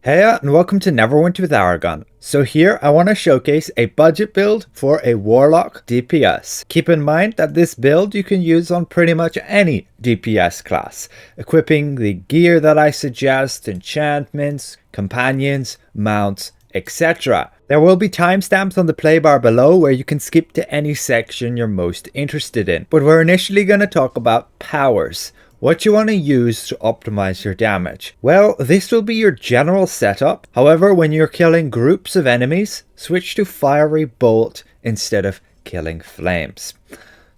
Hey and welcome to Neverwinter with Aragon. So here I want to showcase a budget build for a Warlock DPS. Keep in mind that this build you can use on pretty much any DPS class, equipping the gear that I suggest, enchantments, companions, mounts, etc. There will be timestamps on the play bar below where you can skip to any section you're most interested in, but we're initially going to talk about powers. What you want to use to optimize your damage? Well, this will be your general setup. However, when you're killing groups of enemies, switch to Fiery Bolt instead of Killing Flames.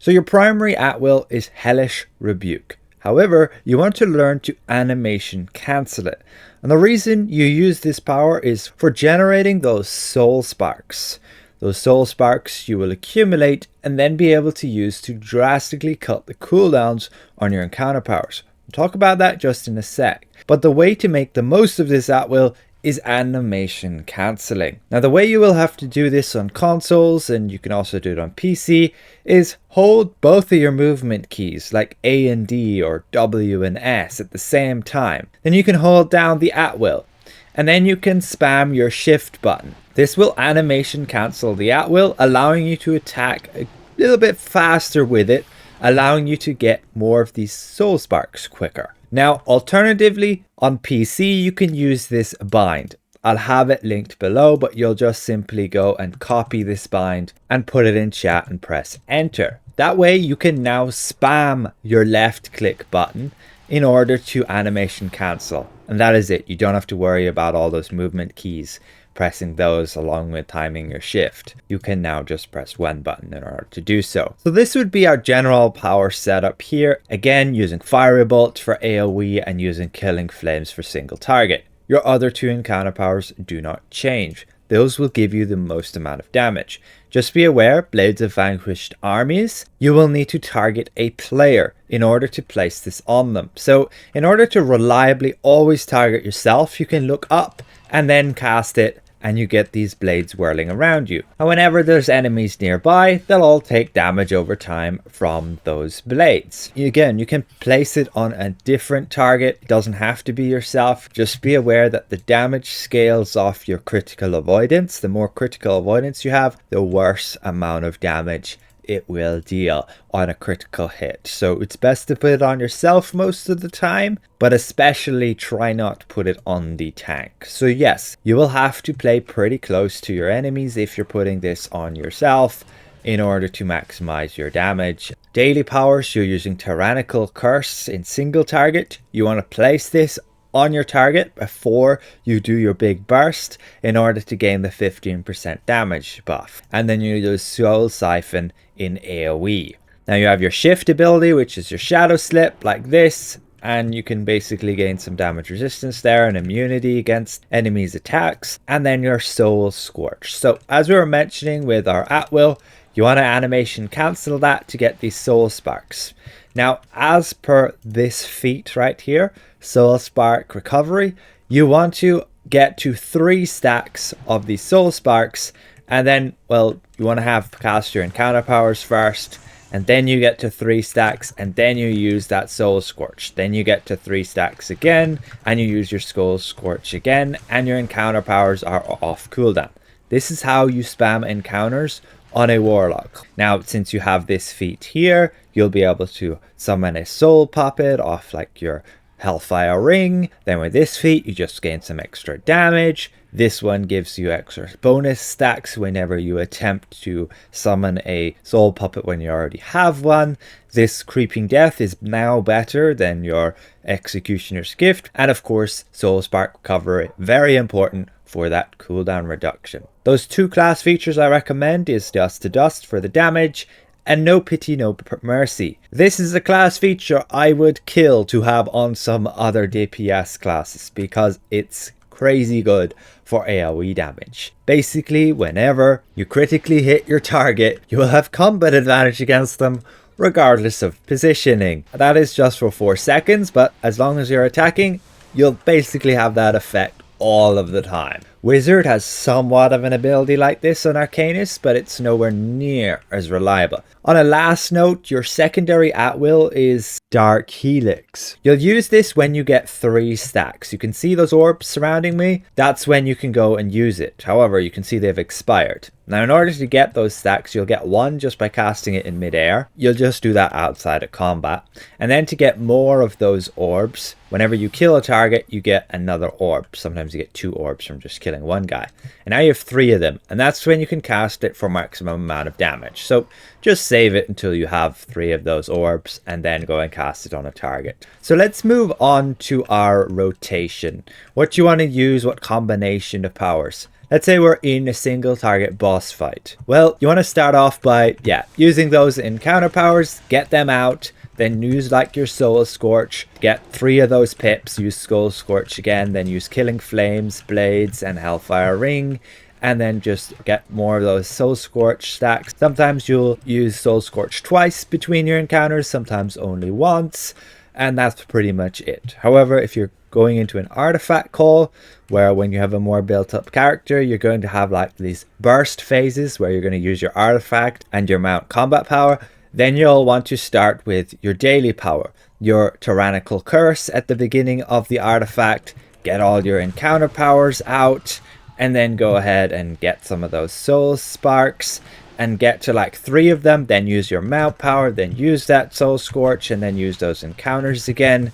So your primary at-will is Hellish Rebuke. However, you want to learn to animation cancel it. And the reason you use this power is for generating those soul sparks. Those soul sparks you will accumulate and then be able to use to drastically cut the cooldowns on your encounter powers. We'll talk about that just in a sec. But the way to make the most of this at-will is animation cancelling. Now the way you will have to do this on consoles, and you can also do it on PC, is hold both of your movement keys like A and D or W and S at the same time. Then you can hold down the at-will. And then you can spam your shift button. This will animation cancel the at-will, allowing you to attack a little bit faster with it, allowing you to get more of these soul sparks quicker. Now, alternatively, on PC, you can use this bind. I'll have it linked below, but you'll just simply go and copy this bind and put it in chat and press enter. That way you can now spam your left click button in order to animation cancel. And that is it. You don't have to worry about all those movement keys, pressing those along with timing your shift. You can now just press one button in order to do so. So this would be our general power setup here. Again, using Fiery Bolt for AoE and using Killing Flames for single target. Your other two encounter powers do not change. Those will give you the most amount of damage. Just be aware, Blades of Vanquished Armies, you will need to target a player in order to place this on them. So in order to reliably always target yourself, you can look up and then cast it, and you get these blades whirling around you. And whenever there's enemies nearby, they'll all take damage over time from those blades. Again, you can place it on a different target. It doesn't have to be yourself. Just be aware that the damage scales off your critical avoidance. The more critical avoidance you have, the worse amount of damage it will deal on a critical hit. So it's best to put it on yourself most of the time, but especially try not to put it on the tank. So yes, you will have to play pretty close to your enemies if you're putting this on yourself in order to maximize your damage. Daily powers, you're using Tyrannical Curse in single target. You want to place this on your target before you do your big burst in order to gain the 15% damage buff. And then you use Soul Siphon in AoE. Now you have your shift ability, which is your shadow slip like this, and you can basically gain some damage resistance there and immunity against enemies' attacks. And then your Soul Scorch. So as we were mentioning with our at-will, you want to animation cancel that to get these soul sparks. Now, as per this feat right here, Soul Spark Recovery, you want to get to 3 stacks of these soul sparks, and then, well, you want to have cast your encounter powers first, and then you get to 3 stacks, and then you use that Soul Scorch. Then you get to 3 stacks again, and you use your Soul Scorch again, and your encounter powers are off cooldown. This is how you spam encounters on a Warlock. Now, since you have this feat here, you'll be able to summon a Soul Puppet off like your Hellfire Ring. Then with this feat, you just gain some extra damage. This one gives you extra bonus stacks whenever you attempt to summon a Soul Puppet when you already have one. This Creeping Death is now better than your Executioner's Gift. And of course, Soul Spark Recovery, very important for that cooldown reduction. Those 2 class features I recommend is Dust to Dust for the damage, and No Pity, No Mercy. This is a class feature I would kill to have on some other DPS classes because it's crazy good for AoE damage. Basically, whenever you critically hit your target, you will have combat advantage against them regardless of positioning. That is just for 4 seconds, but as long as you're attacking, you'll basically have that effect all of the time, Wizard has somewhat of an ability like this on Arcanist, but it's nowhere near as reliable. On a last note, your secondary at will is Dark Helix. You'll use this when you get 3 stacks. You can see those orbs surrounding me. That's when you can go and use it. However, you can see they've expired. Now, in order to get those stacks, you'll get 1 just by casting it in midair. You'll just do that outside of combat. And then to get more of those orbs, whenever you kill a target, you get another orb. Sometimes you get 2 orbs from just killing one guy. And now you have 3 of them. And that's when you can cast it for maximum amount of damage. So just save it until you have 3 of those orbs and then go and cast it on a target. So let's move on to our rotation. What you want to use, what combination of powers. Let's say we're in a single target boss fight. Well, you want to start off by, using those encounter powers, get them out, then use like your Soul Scorch, get 3 of those pips, use Soul Scorch again, then use Killing Flames, Blades, and Hellfire Ring, and then just get more of those Soul Scorch stacks. Sometimes you'll use Soul Scorch twice between your encounters, sometimes only once, and that's pretty much it. However, if you're going into an artifact call, where when you have a more built up character, you're going to have like these burst phases where you're going to use your artifact and your mount combat power, then you'll want to start with your daily power, your tyrannical curse at the beginning of the artifact, get all your encounter powers out, and then go ahead and get some of those soul sparks and get to like 3 of them, then use your mount power, then use that Soul Scorch, and then use those encounters again,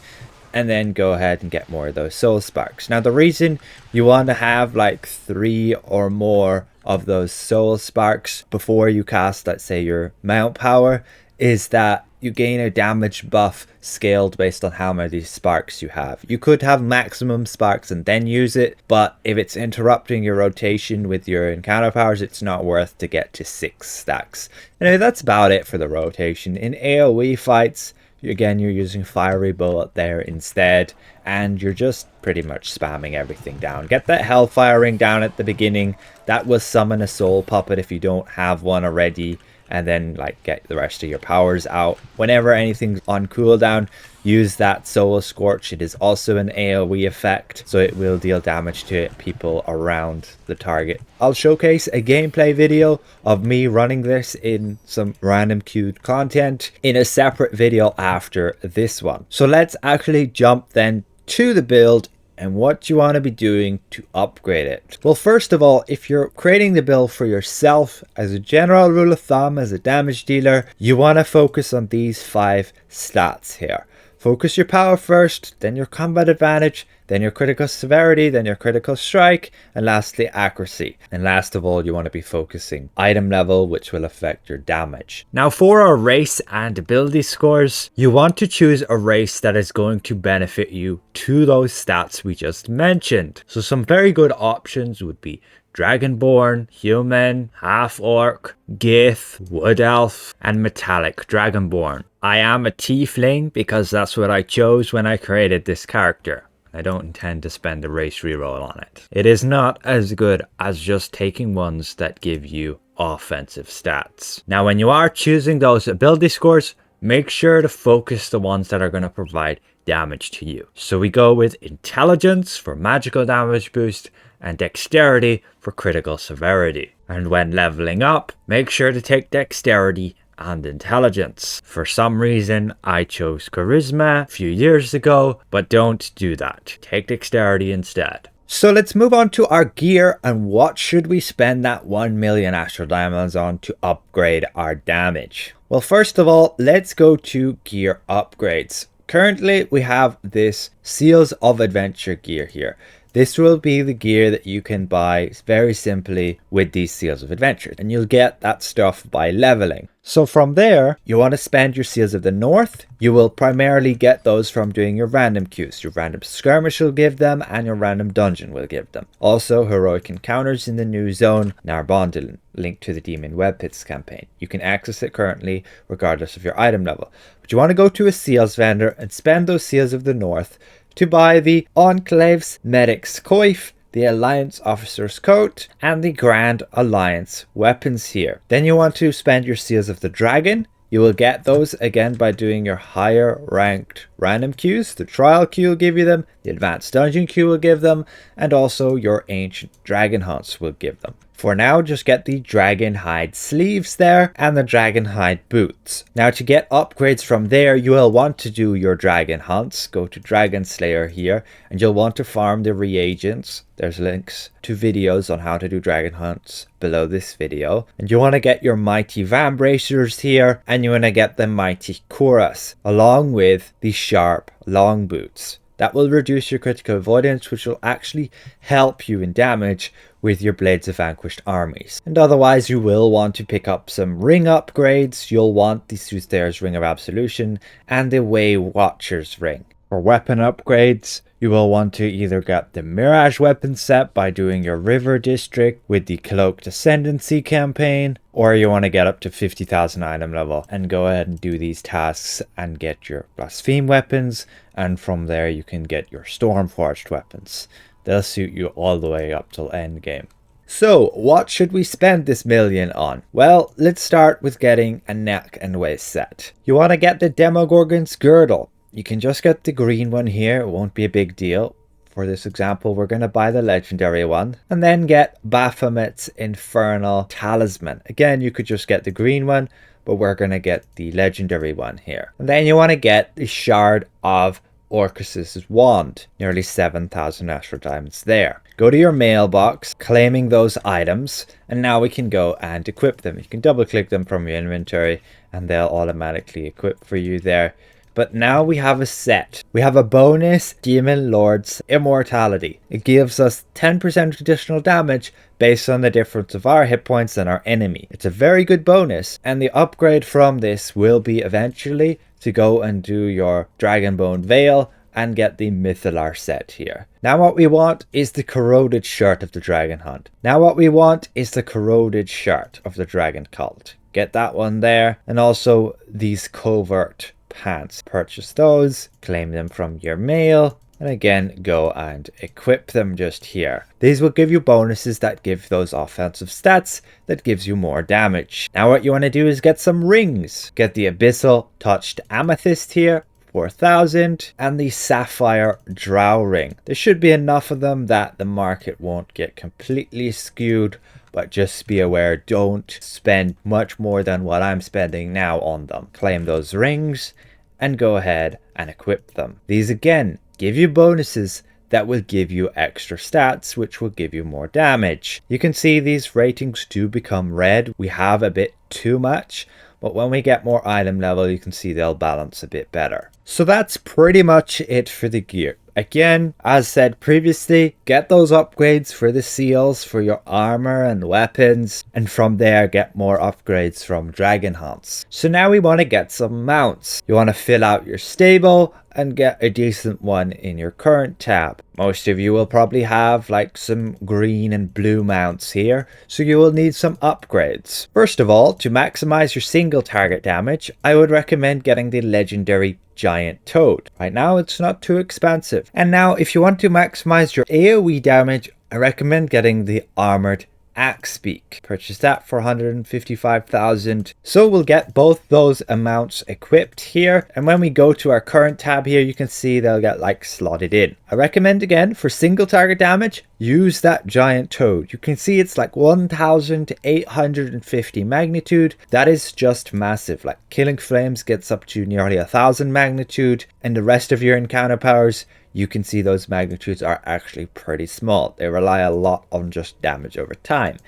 and then go ahead and get more of those soul sparks. Now, the reason you want to have like 3 or more of those soul sparks before you cast, let's say, your mount power, is that you gain a damage buff scaled based on how many sparks you have. You could have maximum sparks and then use it, but if it's interrupting your rotation with your encounter powers, it's not worth to get to 6 stacks. Anyway, that's about it for the rotation. In AoE fights, again, you're using Fiery Bullet there instead, and you're just pretty much spamming everything down. Get that Hellfire Ring down at the beginning. That will summon a Soul Puppet if you don't have one already, and then like get the rest of your powers out. Whenever anything's on cooldown, use that Soul Scorch. It is also an AoE effect, so it will deal damage to people around the target. I'll showcase a gameplay video of me running this in some random queued content in a separate video after this one. So let's actually jump then to the build and what you want to be doing to upgrade it. Well, first of all, if you're creating the build for yourself, as a general rule of thumb, as a damage dealer, you want to focus on these 5 stats here. Focus your power first, then your combat advantage, then your critical severity, then your critical strike, and lastly accuracy. And last of all, you want to be focusing item level, which will affect your damage. Now, for our race and ability scores, you want to choose a race that is going to benefit you to those stats we just mentioned. So some very good options would be Dragonborn, Human, Half-Orc, Gith, Wood Elf, and Metallic Dragonborn. I am a Tiefling because that's what I chose when I created this character. I don't intend to spend a race reroll on it. It is not as good as just taking ones that give you offensive stats. Now, when you are choosing those ability scores, make sure to focus the ones that are going to provide damage to you. So we go with Intelligence for magical damage boost and Dexterity for critical severity. And when leveling up, make sure to take Dexterity and Intelligence. For some reason, I chose Charisma a few years ago, but don't do that. Take Dexterity instead. So let's move on to our gear and what should we spend that 1 million Astral Diamonds on to upgrade our damage. Well, first of all, let's go to gear upgrades. Currently, we have this Seals of Adventure gear here. This will be the gear that you can buy very simply with these Seals of Adventure, and you'll get that stuff by leveling. So from there, you want to spend your Seals of the North. You will primarily get those from doing your random queues. Your random skirmish will give them, and your random dungeon will give them. Also, heroic encounters in the new zone, Narbondil, linked to the Demon Web Pits campaign. You can access it currently, regardless of your item level. But you want to go to a Seals vendor and spend those Seals of the North to buy the Enclave's Medic's Coif, the Alliance Officer's Coat, and the Grand Alliance weapons here. Then you want to spend your Seals of the Dragon. You will get those again by doing your higher ranked random queues. The trial queue will give you them, the advanced dungeon queue will give them, and also your ancient dragon hunts will give them. For now, just get the dragon hide sleeves there and the dragon hide boots. Now to get upgrades from there, you will want to do your dragon hunts. Go to Dragon Slayer here and you'll want to farm the reagents. There's links to videos on how to do dragon hunts below this video. And you want to get your mighty Vambracers here and you want to get the mighty Chorus along with the sharp long boots. That will reduce your critical avoidance, which will actually help you in damage with your Blades of Vanquished armies. And otherwise you will want to pick up some ring upgrades. You'll want the Soothsayer's Ring of Absolution and the Way Watcher's Ring. For weapon upgrades, you will want to either get the Mirage weapon set by doing your River District with the Cloaked Ascendancy campaign, or you want to get up to 50,000 item level and go ahead and do these tasks and get your Blaspheme weapons, and from there you can get your Stormforged weapons. They'll suit you all the way up till endgame. So, what should we spend this million on? Well, let's start with getting a neck and waist set. You want to get the Demogorgon's Girdle. You can just get the green one here, it won't be a big deal. For this example, we're going to buy the legendary one. And then get Baphomet's Infernal Talisman. Again, you could just get the green one, but we're going to get the legendary one here. And then you want to get the Shard of Orcus's Wand, nearly 7,000 Astral Diamonds there. Go to your mailbox, claiming those items, and now we can go and equip them. You can double click them from your inventory and they'll automatically equip for you there. But now we have a set. We have a bonus Demon Lord's Immortality. It gives us 10% additional damage based on the difference of our hit points and our enemy. It's a very good bonus, and the upgrade from this will be eventually to go and do your Dragonbone Veil and get the Mythalar set here. Now what we want is the Corroded Shirt of the Dragon Hunt. Now what we want is the Corroded Shirt of the Dragon Cult. Get that one there, and also these Covert Pants. Purchase those, claim them from your mail, and again go and equip them just here. These will give you bonuses that give those offensive stats that gives you more damage. Now what you want to do is get some rings. Get the Abyssal Touched Amethyst here, 4,000, and the Sapphire Drow Ring. There should be enough of them that the market won't get completely skewed, but just be aware, don't spend much more than what I'm spending now on them. Claim those rings and go ahead and equip them. These again give you bonuses that will give you extra stats, which will give you more damage. You can see these ratings do become red. We have a bit too much, but when we get more item level, you can see they'll balance a bit better. So that's pretty much it for the gear. Again, as said previously, get those upgrades for the seals for your armor and weapons, and from there get more upgrades from dragon hunts. So now we want to get some mounts. You want to fill out your stable and get a decent one in your current tab. Most of you will probably have like some green and blue mounts here, so you will need some upgrades. First of all, to maximize your single target damage, I would recommend getting the legendary Giant Toad. Right now it's not too expensive. And now if you want to maximize your AoE damage, I recommend getting the Armored Axebeak. Purchase that for 155,000. So we'll get both those amounts equipped here, and when we go to our current tab here, you can see they'll get like slotted in. I recommend again for single target damage, use that Giant Toad. You can see it's like 1,850 magnitude. That is just massive. Like Killing Flames gets up to nearly 1,000 magnitude, and the rest of your encounter powers, you can see those magnitudes are actually pretty small. They rely a lot on just damage over time.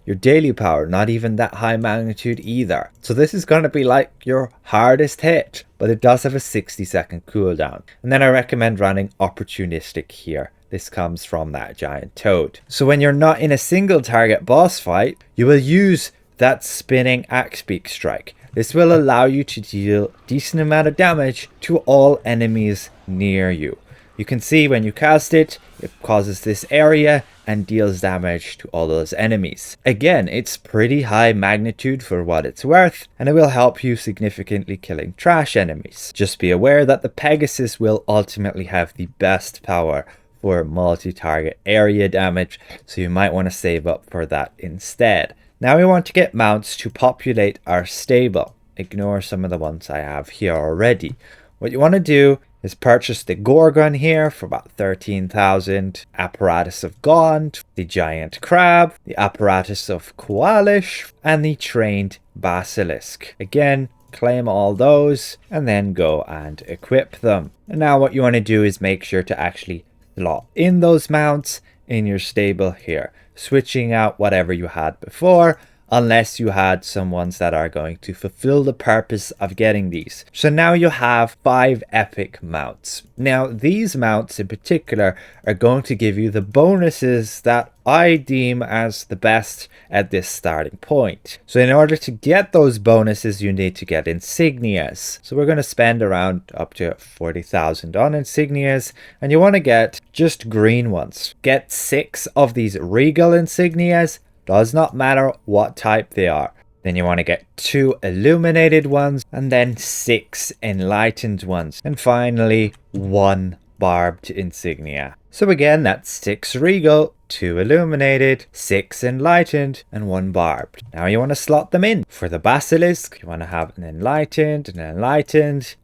Your daily power, not even that high magnitude either. So this is going to be like your hardest hit, but it does have a 60-second cooldown. And then I recommend running Opportunistic here. This comes from that Giant Toad. So when you're not in a single target boss fight, you will use that Spinning Axebeak strike. This will allow you to deal a decent amount of damage to all enemies near you. You can see when you cast it, it causes this area and deals damage to all those enemies. Again, it's pretty high magnitude for what it's worth, and it will help you significantly killing trash enemies. Just be aware that the Pegasus will ultimately have the best power for multi-target area damage, so you might want to save up for that instead. Now we want to get mounts to populate our stable. ignore some of the ones I have here already. What you want to do is purchase the Gorgon here for about 13,000, Apparatus of Gaunt, the Giant Crab, the Apparatus of Hellish, and the Trained Basilisk. Again, claim all those and then go and equip them. And now what you want to do is make sure to actually slot in those mounts in your stable here, switching out whatever you had before, unless you had some ones that are going to fulfill the purpose of getting these. So now you have 5 epic mounts. Now these mounts in particular are going to give you the bonuses that I deem as the best at this starting point. So in order to get those bonuses, you need to get insignias. So we're going to spend around up to 40,000 on insignias, and you want to get just green ones. Get 6 of these regal insignias. Does not matter what type they are. Then you want to get 2 illuminated ones and then 6 enlightened ones. And finally 1 barbed insignia. So again, that's 6 regal, 2 illuminated, 6 enlightened, and 1 barbed. Now you want to slot them in. For the basilisk, you want to have an enlightened,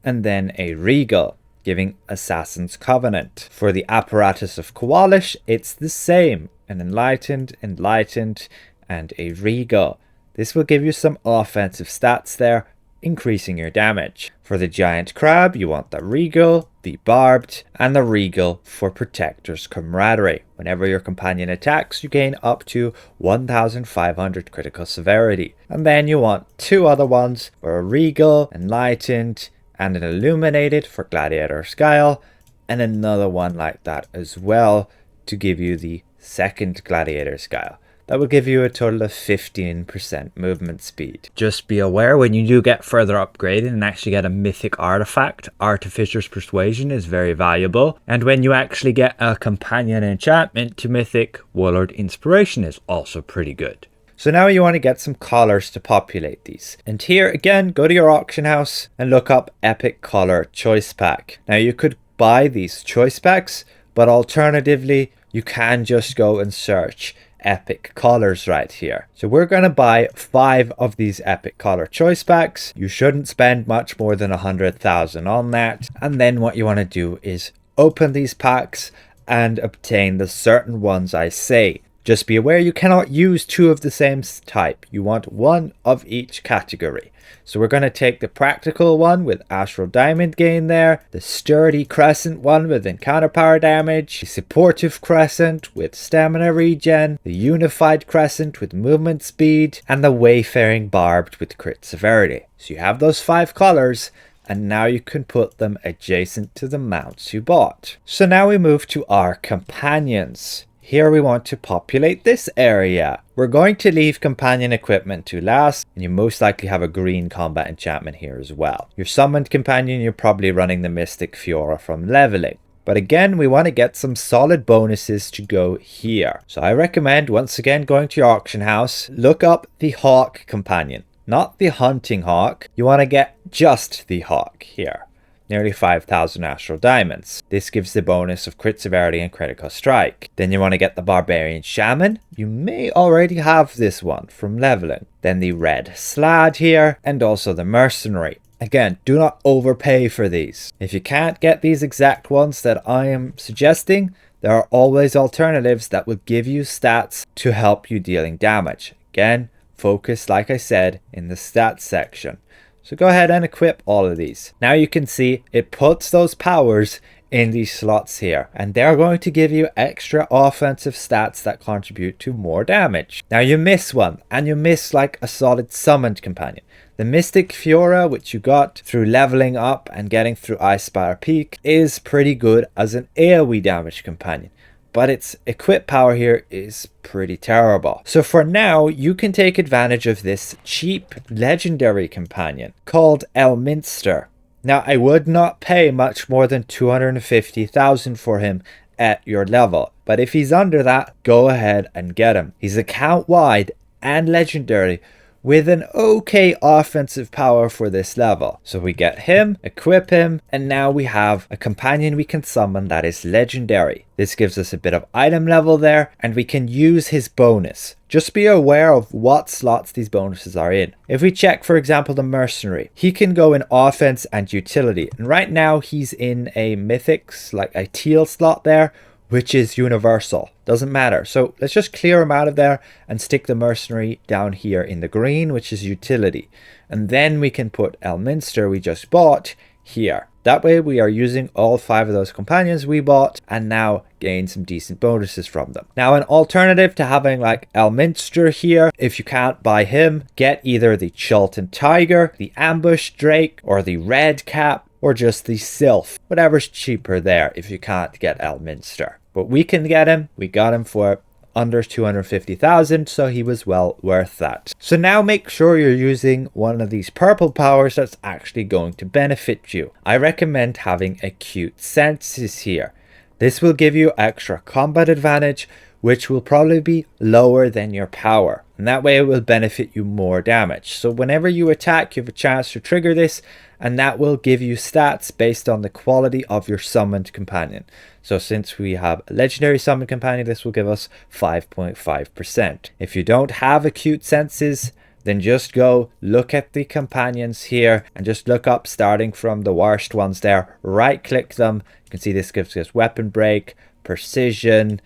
and then a regal, giving Assassin's Covenant. For the Apparatus of Hellish, it's the same. An enlightened, and a regal. This will give you some offensive stats there, increasing your damage. For the Giant Crab, you want the regal, the barbed, and the regal for Protector's Camaraderie. Whenever your companion attacks, you gain up to 1,500 critical severity. And then you want 2 other ones for a regal, enlightened, and an illuminated for Gladiator's Guile, and another one like that as well to give you the second Gladiator's Guile. That will give you a total of 15% movement speed. Just be aware, when you do get further upgraded and actually get a mythic artifact, Artificer's Persuasion is very valuable. And when you actually get a companion enchantment to mythic, Warlord Inspiration is also pretty good. So now you want to get some collars to populate these. And here again, go to your auction house and look up Epic Collar Choice Pack. Now you could buy these choice packs, but alternatively, you can just go and search epic collars right here. So we're going to buy 5 of these epic collar choice packs. You shouldn't spend much more than 100,000 on that. And then what you want to do is open these packs and obtain the certain ones I say. Just be aware you cannot use 2 of the same type. You want 1 of each category. So we're going to take the practical one with Astral Diamond gain there, the sturdy crescent one with encounter power damage, the supportive crescent with stamina regen, the unified crescent with movement speed, and the wayfaring barbed with crit severity. So you have those 5 colors, and now you can put them adjacent to the mounts you bought. So now we move to our companions. Here we want to populate this area. We're going to leave companion equipment to last, and you most likely have a green combat enchantment here as well. Your summoned companion, you're probably running the Mystic Fiora from leveling. But again, we want to get some solid bonuses to go here. So I recommend, once again, going to your auction house, look up the Hawk companion, not the Hunting Hawk. You want to get just the Hawk here. Nearly 5,000 Astral Diamonds. This gives the bonus of crit severity and critical strike. Then you want to get the Barbarian Shaman. You may already have this one from leveling. Then the Red Slad here, and also the Mercenary. Again, do not overpay for these. If you can't get these exact ones that I am suggesting, there are always alternatives that will give you stats to help you dealing damage. Again, focus, like I said, in the stats section. So go ahead and equip all of these. Now you can see it puts those powers in these slots here, and they're going to give you extra offensive stats that contribute to more damage. Now you miss one, and you miss like a solid summoned companion. The Mystic Fiora, which you got through leveling up and getting through Icespire Peak, is pretty good as an AoE damage companion. But its equip power here is pretty terrible. So for now, you can take advantage of this cheap legendary companion called Elminster. Now, I would not pay much more than 250,000 for him at your level. But if he's under that, go ahead and get him. He's account wide and legendary with an okay offensive power for this level. So we get him, equip him, and now we have a companion we can summon that is legendary. This gives us a bit of item level there, and we can use his bonus. Just be aware of what slots these bonuses are in. If we check, for example, the mercenary, he can go in offense and utility. And right now he's in a mythics, like a teal slot there, which is universal. Doesn't matter. So let's just clear him out of there and stick the mercenary down here in the green, which is utility. And then we can put Elminster we just bought here. That way we are using all 5 of those companions we bought and now gain some decent bonuses from them. Now, an alternative to having like Elminster here, if you can't buy him, get either the Chultan Tiger, the Ambush Drake, or the Red Cap, or just the Sylph. Whatever's cheaper there if you can't get Elminster. But we can get him. We got him for under 250,000, so he was well worth that. So now make sure you're using one of these purple powers that's actually going to benefit you. I recommend having Acute Senses here. This will give you extra combat advantage, which will probably be lower than your power, and that way it will benefit you more damage. So whenever you attack, you have a chance to trigger this, and that will give you stats based on the quality of your summoned companion. So since we have a legendary summoned companion, this will give us 5.5%. If you don't have Acute Senses, then just go look at the companions here and just look up, starting from the worst ones there, right click them. You can see this gives us weapon break, precision,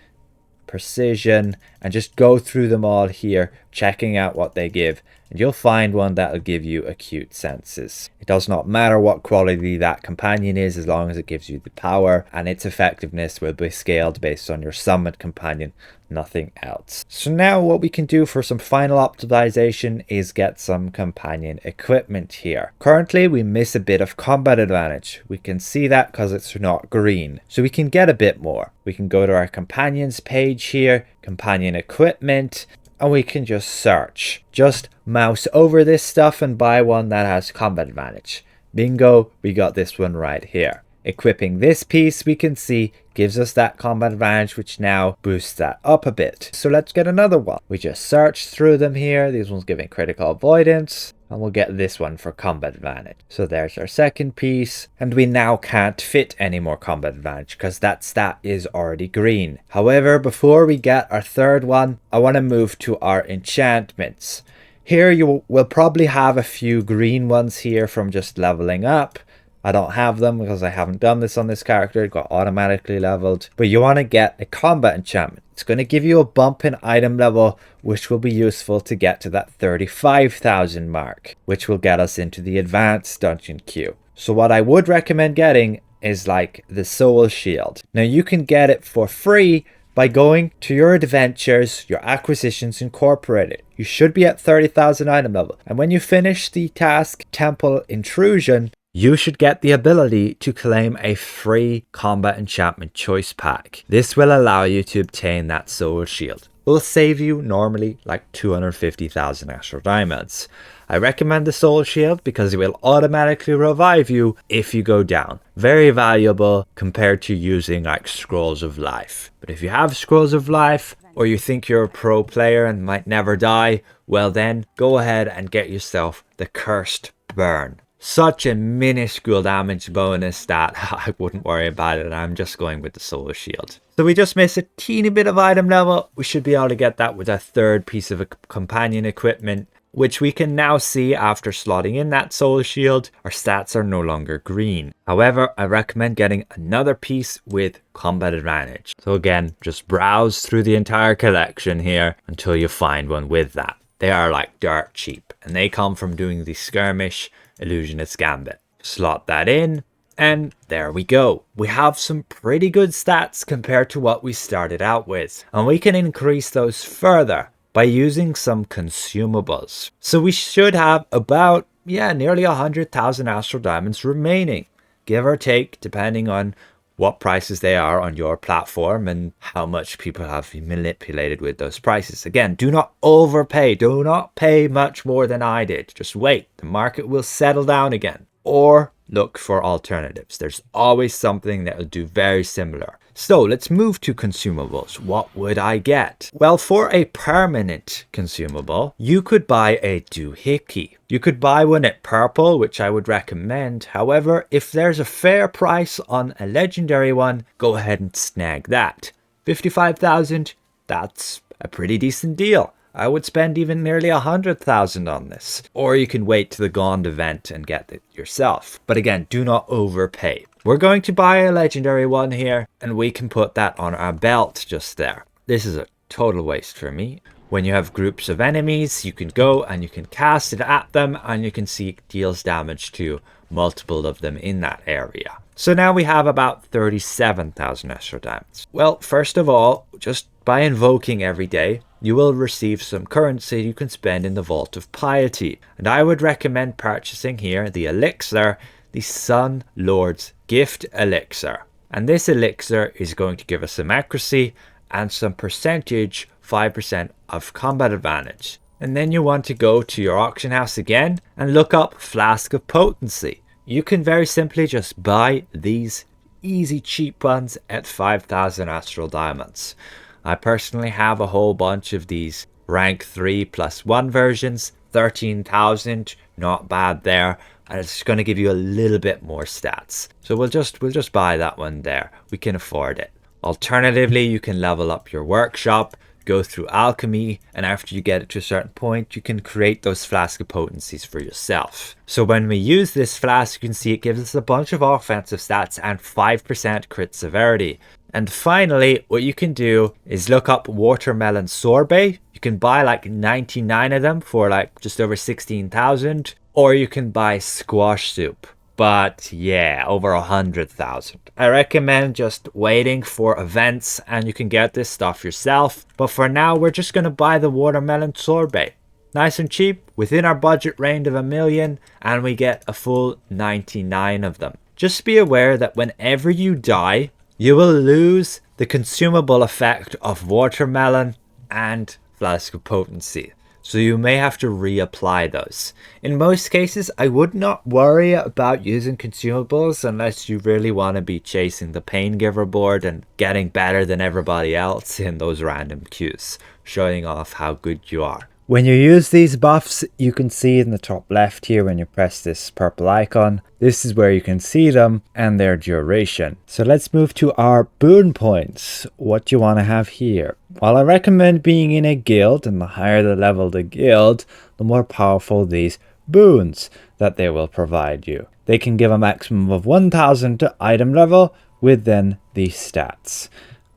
and just go through them all here, checking out what they give, and you'll find one that will give you Acute Senses. It does not matter what quality that companion is, as long as it gives you the power, and its effectiveness will be scaled based on your summoned companion, nothing else. So now what we can do for some final optimization is get some companion equipment here. Currently we miss a bit of combat advantage. We can see that because it's not green. So we can get a bit more. We can go to our companions page here, companion equipment, and we can just search. Just mouse over this stuff and buy one that has combat advantage. Bingo, we got this one right here. Equipping this piece, we can see, gives us that combat advantage, which now boosts that up a bit. So let's get another one. We just search through them here. These ones giving critical avoidance, and we'll get this one for combat advantage. So there's our second piece, and we now can't fit any more combat advantage because that stat is already green. However, before we get our third one, I want to move to our enchantments. Here you will probably have a few green ones here from just leveling up. I don't have them because I haven't done this on this character. It got automatically leveled. But you want to get a combat enchantment. It's going to give you a bump in item level, which will be useful to get to that 35,000 mark, which will get us into the advanced dungeon queue. So what I would recommend getting is like the Soul Shield. Now you can get it for free by going to your adventures, your acquisitions incorporated. You should be at 30,000 item level. And when you finish the task Temple Intrusion, you should get the ability to claim a free combat enchantment choice pack. This will allow you to obtain that Soul Shield. It will save you normally like 250,000 Astral Diamonds. I recommend the Soul Shield because it will automatically revive you if you go down. Very valuable compared to using like Scrolls of Life. But if you have Scrolls of Life, or you think you're a pro player and might never die, well then go ahead and get yourself the Cursed Burn. Such a minuscule damage bonus that I wouldn't worry about it. I'm just going with the Soul Shield. So we just miss a teeny bit of item level. We should be able to get that with a third piece of companion equipment, which we can now see after slotting in that Soul Shield. Our stats are no longer green. However, I recommend getting another piece with combat advantage. So again, just browse through the entire collection here until you find one with that. They are like dirt cheap, and they come from doing the Skirmish Illusionist Gambit. Slot that in, and there we go. We have some pretty good stats compared to what we started out with, and we can increase those further by using some consumables. So we should have about, nearly 100,000 Astral Diamonds remaining, give or take, depending on what prices they are on your platform and how much people have manipulated with those prices. Again, do not overpay. Do not pay much more than I did. Just wait. The market will settle down again. Or look for alternatives. There's always something that will do very similar. So let's move to consumables. What would I get? Well, for a permanent consumable, you could buy a doohickey. You could buy one at purple, which I would recommend. However, if there's a fair price on a legendary one, go ahead and snag that. 55,000, that's a pretty decent deal. I would spend even nearly 100,000 on this. Or you can wait to the Gond event and get it yourself. But again, do not overpay. We're going to buy a legendary one here, and we can put that on our belt just there. This is a total waste for me. When you have groups of enemies, you can go and you can cast it at them, and you can see it deals damage to multiple of them in that area. So now we have about 37,000 Astral Diamonds. Well, first of all, just by invoking every day, you will receive some currency you can spend in the Vault of Piety. And I would recommend purchasing here the elixir, the Sun Lord's Gift Elixir. And this elixir is going to give us some accuracy and some percentage, 5% of combat advantage. And then you want to go to your auction house again and look up Flask of Potency. You can very simply just buy these easy cheap ones at 5,000 Astral Diamonds. I personally have a whole bunch of these rank 3+1 versions, 13,000, not bad there, and it's going to give you a little bit more stats. So we'll just buy that one there. We can afford it. Alternatively, you can level up your workshop, go through alchemy, and after you get it to a certain point, you can create those Flask of Potencies for yourself. So when we use this flask, you can see it gives us a bunch of offensive stats and 5% crit severity. And finally, what you can do is look up watermelon sorbet. You can buy like 99 of them for like just over 16,000, or you can buy squash soup. But yeah, over 100,000. I recommend just waiting for events and you can get this stuff yourself. But for now, we're just going to buy the watermelon sorbet. Nice and cheap, within our budget range of 1 million, and we get a full 99 of them. Just be aware that whenever you die, you will lose the consumable effect of watermelon and Flask of Potency. So you may have to reapply those. In most cases, I would not worry about using consumables unless you really want to be chasing the Pain Giver board and getting better than everybody else in those random queues, showing off how good you are. When you use these buffs, you can see in the top left here when you press this purple icon, this is where you can see them and their duration. So let's move to our boon points. What you want to have here. While I recommend being in a guild, and the higher the level the guild, the more powerful these boons that they will provide you. They can give a maximum of 1,000 to item level with then these stats.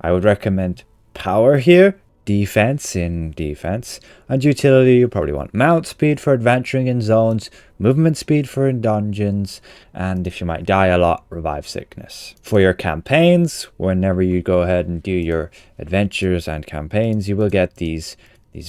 I would recommend power here, defense in defense, and utility. You probably want mount speed for adventuring in zones, movement speed for in dungeons, and if you might die a lot, revive sickness. For your campaigns, whenever you go ahead and do your adventures and campaigns, you will get these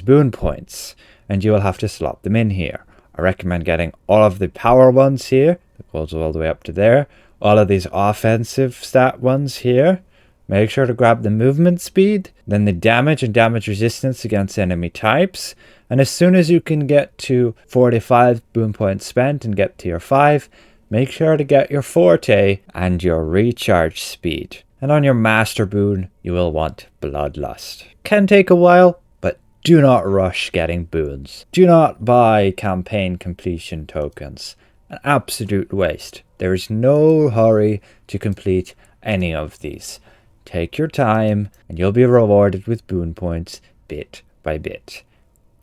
boon points, and you will have to slot them in here. I recommend getting all of the power ones here, that goes all the way up to there, all of these offensive stat ones here. Make sure to grab the movement speed, then the damage and damage resistance against enemy types. And as soon as you can get to 45 boon points spent and get tier 5, make sure to get your forte and your recharge speed. And on your master boon, you will want bloodlust. Can take a while, but do not rush getting boons. Do not buy campaign completion tokens. An absolute waste. There is no hurry to complete any of these. Take your time and you'll be rewarded with boon points bit by bit.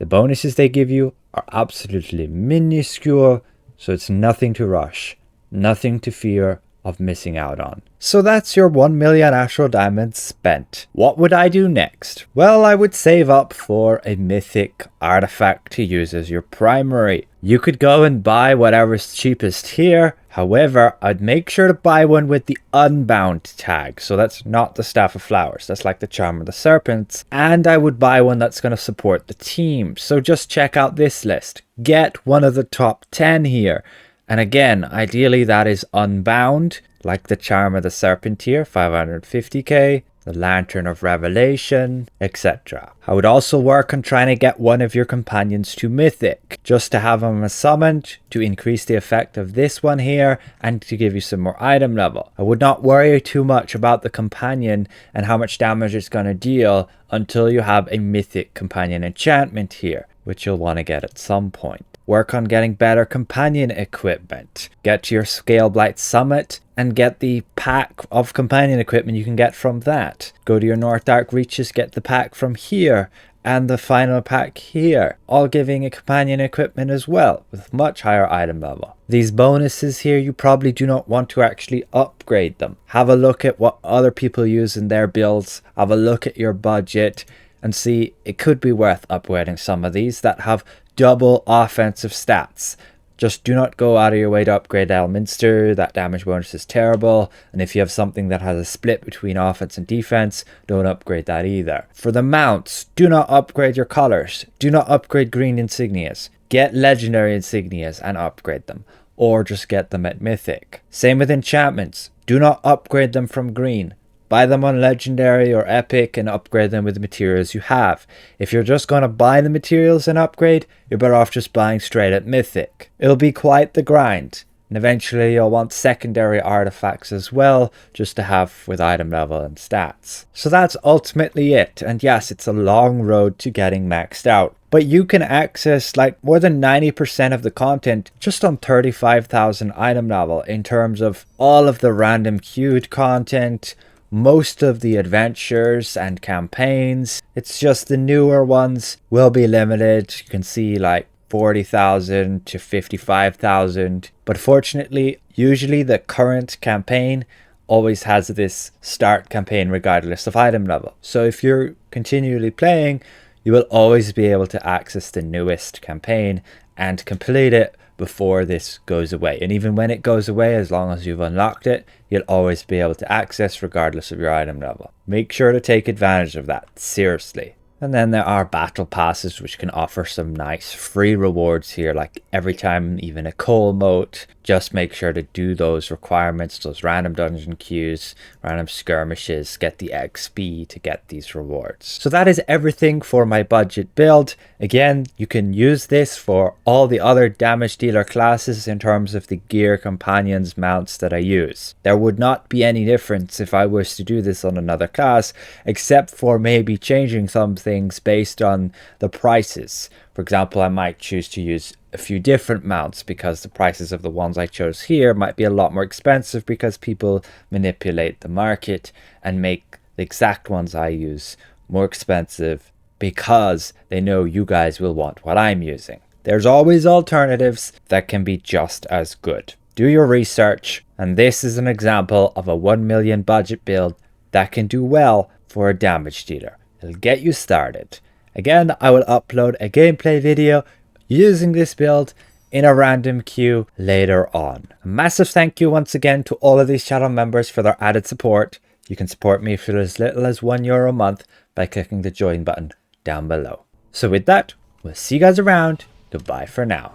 The bonuses they give you are absolutely minuscule, so it's nothing to rush, nothing to fear of missing out on. So that's your 1 million Astral Diamonds spent. What would I do next? Well, I would save up for a mythic artifact to use as your primary. You could go and buy whatever's cheapest here. However, I'd make sure to buy one with the unbound tag. So that's not the Staff of Flowers. That's like the Charm of the Serpents. And I would buy one that's going to support the team. So just check out this list. Get one of the top 10 here. And again, ideally that is unbound, like the Charm of the Serpent here, 550k. the Lantern of Revelation, etc. I would also work on trying to get one of your companions to Mythic, just to have him summoned to increase the effect of this one here and to give you some more item level. I would not worry too much about the companion and how much damage it's going to deal until you have a Mythic companion enchantment here, which you'll want to get at some point. Work on getting better companion equipment. Get to your Scale Blight Summit and get the pack of companion equipment you can get from that. Go to your North Dark Reaches, get the pack from here and the final pack here, all giving a companion equipment as well with much higher item level. These bonuses here, you probably do not want to actually upgrade them. Have a look at what other people use in their builds, have a look at your budget and see it could be worth upgrading some of these that have double offensive stats. Just do not go out of your way to upgrade Elminster. That damage bonus is terrible. And if you have something that has a split between offense and defense, don't upgrade that either. For the mounts, do not upgrade your colors. Do not upgrade green insignias. Get legendary insignias and upgrade them. Or just get them at Mythic. Same with enchantments. Do not upgrade them from green. Buy them on Legendary or Epic and upgrade them with the materials you have. If you're just going to buy the materials and upgrade, you're better off just buying straight at Mythic. It'll be quite the grind. And eventually you'll want secondary artifacts as well, just to have with item level and stats. So that's ultimately it. And yes, it's a long road to getting maxed out. But you can access like more than 90% of the content just on 35,000 item level in terms of all of the random queued content, most of the adventures and campaigns. It's just the newer ones will be limited. You can see like 40,000 to 55,000. But fortunately, usually the current campaign always has this start campaign regardless of item level. So if you're continually playing, you will always be able to access the newest campaign and complete it before this goes away. And even when it goes away, as long as you've unlocked it, you'll always be able to access regardless of your item level. Make sure to take advantage of that, seriously. And then there are battle passes which can offer some nice free rewards here, like every time even a coal moat. Just make sure to do those requirements, those random dungeon queues, random skirmishes, get the XP to get these rewards. So that is everything for my budget build. Again, you can use this for all the other damage dealer classes in terms of the gear, companions, mounts that I use. There would not be any difference if I was to do this on another class, except for maybe changing some things based on the prices. For example, I might choose to use a few different mounts because the prices of the ones I chose here might be a lot more expensive because people manipulate the market and make the exact ones I use more expensive because they know you guys will want what I'm using. There's always alternatives that can be just as good. Do your research, and this is an example of a 1 million budget build that can do well for a damage dealer. It'll get you started. Again, I will upload a gameplay video using this build in a random queue later on. A massive thank you once again to all of these channel members for their added support. You can support me for as little as €1 a month by clicking the join button down below. So with that, we'll see you guys around. Goodbye for now.